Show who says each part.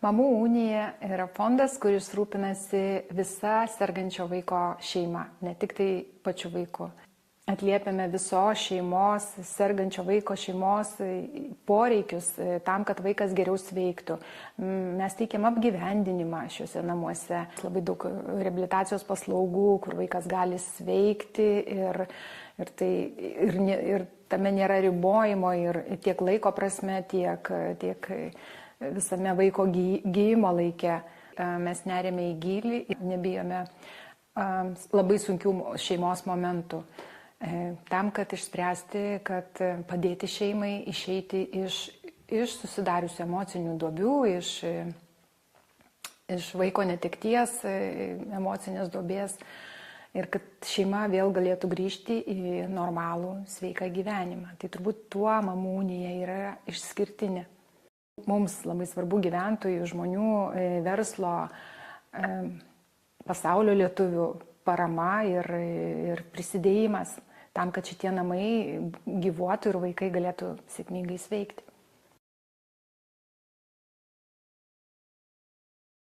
Speaker 1: Mamų unija yra fondas, kuris rūpinasi visa sergančio vaiko šeima, ne tik tai pačiu vaiku. Atliepiame visos šeimos, sergančio vaiko šeimos poreikius tam, kad vaikas geriau sveiktų. Mes teikiam apgyvendinimą šiuose namuose. Labai daug reabilitacijos paslaugų, kur vaikas gali sveikti ir tame nėra ribojimo ir tiek laiko prasme, tiek visame vaiko gyjimo laike. Mes neriame į gylį ir nebijome labai sunkių šeimos momentų. Tam, kad išspręsti, kad padėti šeimai išeiti iš susidariusių emocinių duobių, iš vaiko netekties, emocinės duobės ir kad šeima vėl galėtų grįžti į normalų, sveiką gyvenimą. Tai turbūt tuo Mamų unija yra išskirtinė. Mums labai svarbu gyventojų, žmonių, verslo, pasaulio lietuvių parama ir prisidėjimas tam, kad šitie namai gyvuotų ir vaikai galėtų sėkmingai sveikti.